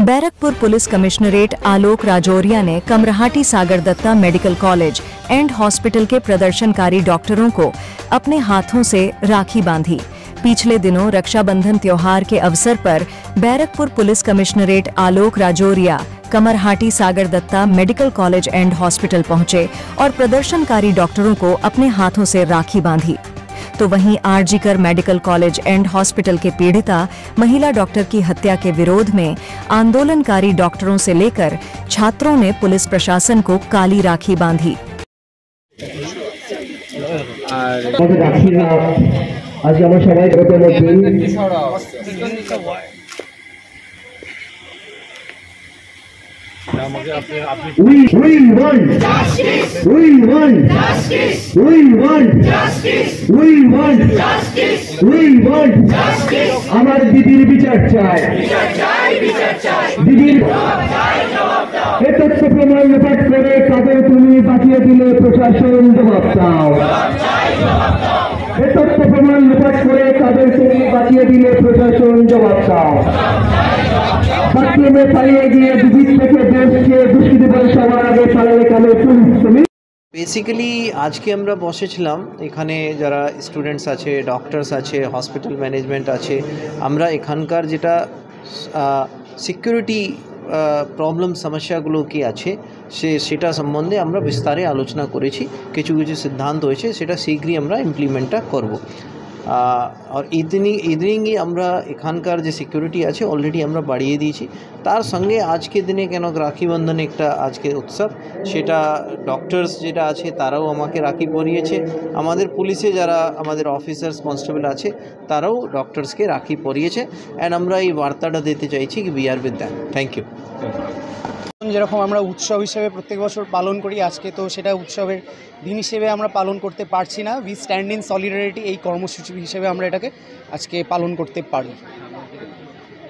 Barrackpore police commissionerate Alok Rajoria ने Kamarhati Sagar Dutta medical college and hospital के प्रदर्शनकारी डॉक्टरों को अपने हाथों से राखी बांधी। पिछले दिनों रक्षाबंधन त्योहार के अवसर पर Barrackpore police commissionerate Alok Rajauria Kamarhati Sagar Dutta medical college and hospital पहुंचे और प्रदर्शनकारी डॉक्टरों को अपने हाथों से राखी बांधी। तो वहीं RG Kar medical college and hospital के पीड़िता महिला डॉक्टर की हत्या के विरोध में आंदोलनकारी डॉक्टरों से लेकर छात्रों ने पुलिस प्रशासन को काली राखी बांधी। We want justice. We want justice. We want justice. We want justice. We want justice. আমার দিদির বিচার চাই। বিচার চাই, বিচার চাই। দিদির জবাব চাই, জবাব দাও। এ তথ্য প্রমাণ লোপাট করে কাদের তুমি বাঁচিয়ে দিলে প্রশাসন জবাব দাও। জবাব চাই, জবাব দাও। এ তথ্য প্রমাণ লোপাট করে কাদের তুমি বাঁচিয়ে দিলে প্রশাসন জবাব দাও। জবাব চাই, জবাব দাও। বাথরুমে পালিয়ে গিয়ে দুদিক থেকে দেশকে দুষ্কৃতী বলে সবার আগে পালালে কালে পুলিশ। বেসিক্যালি আজকে আমরা বসেছিলাম এখানে যারা স্টুডেন্টস আছে, ডক্টরস আছে, হসপিটাল ম্যানেজমেন্ট আছে, আমরা এখানকার যেটা সিকিউরিটি প্রবলেম সমস্যাগুলো কি আছে সেটা সম্বন্ধে আমরা বিস্তারে আলোচনা করেছি। কিছু কিছু সিদ্ধান্ত হয়েছে, সেটা শীঘ্রই আমরা ইমপ্লিমেন্টটা করব। আর ইদানিংই আমরা এখানকার যে সিকিউরিটি আছে অলরেডি আমরা বাড়িয়ে দিয়েছি। তার সঙ্গে আজকে দিনে কেন রাখি বন্ধন একটা আজকে উৎসব, সেটা ডক্টরস যেটা আছে তারাও আমাকে রাখি পরিয়েছে, আমাদের পুলিশে যারা আমাদের অফিসার্স কনস্টেবল আছে তারাও ডক্টরসকে রাখি পরিয়েছে। অ্যান্ড আমরা এই বার্তাটা দিতে চাইছি কি we are with them. Thank you. যেরকম আমরা উৎসব হিসেবে প্রত্যেক বছর পালন করি, আজকে তো সেটা উৎসবের দিন হিসেবে আমরা পালন করতে পারছি না। উই স্ট্যান্ড ইন সলিডারিটি এই কর্মসূচি হিসেবে আমরা এটাকে আজকে পালন করতে পারি।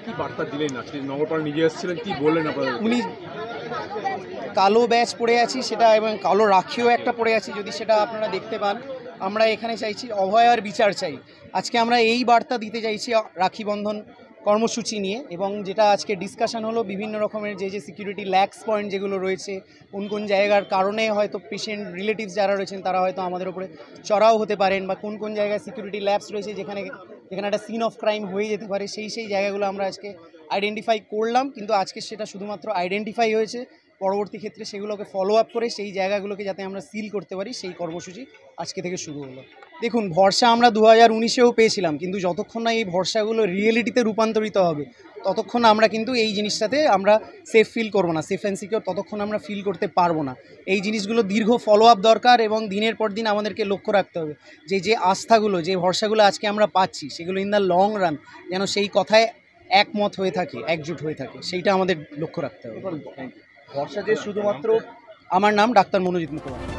কি বার্তা দিলেন আজকে? নগরপাল নিজে এসেছিলেন, কি বললেন আপনারা? উনি কালো ব্যাজ পরে আছি সেটা, এবং কালো রাখিও একটা পরে আছি, যদি সেটা আপনারা দেখতে পান। আমরা এখানে চাইছি অভয়ার বিচার চাই। আজকে আমরা এই বার্তা দিতে চাইছি রাখি বন্ধন কর্মসূচি নিয়ে। এবং যেটা আজকে ডিসকাশন হলো বিভিন্ন রকমের যে সিকিউরিটি ল্যাক্স পয়েন্ট যেগুলো রয়েছে, কোন কোন জায়গার কারণে হয়তো পেশেন্ট রিলেটিভস যারা রয়েছেন তারা হয়তো আমাদের উপরে চড়াও হতে পারেন, বা কোন কোন জায়গায় সিকিউরিটি ল্যাপস রয়েছে যেখানে একটা সিন অফ ক্রাইম হয়ে যেতে পারে, সেই জায়গাগুলো আমরা আজকে আইডেন্টিফাই করলাম। কিন্তু আজকে সেটা শুধুমাত্র আইডেন্টিফাই হয়েছে, পরবর্তী ক্ষেত্রে সেগুলোকে ফলো আপ করে সেই জায়গাগুলোকে যাতে আমরা সিল করতে পারি, সেই কর্মসূচি আজকে থেকে শুরু হলো। দেখুন, ভরসা আমরা 2019-এও পেয়েছিলাম, কিন্তু যতক্ষণ না এই ভরসাগুলো রিয়েলিটিতে রূপান্তরিত হবে ততক্ষণ আমরা কিন্তু এই জিনিসটাতে আমরা সেফ ফিল করবো না, সেফ অ্যান্ড সিকিউর ততক্ষণ আমরা ফিল করতে পারবো না। এই জিনিসগুলো দীর্ঘ ফলো আপ দরকার, এবং দিনের পর দিন আমাদেরকে লক্ষ্য রাখতে হবে যে আস্থাগুলো, যে ভরসাগুলো আজকে আমরা পাচ্ছি, সেগুলো ইন দ্য লং রান যেন সেই কথায় একমত হয়ে থাকে, একজুট হয়ে থাকে, সেইটা আমাদের লক্ষ্য রাখতে হবে। ভরসা যে শুধুমাত্র। আমার নাম ডাক্তার মনোজিৎ মুখোপাধ্যায়।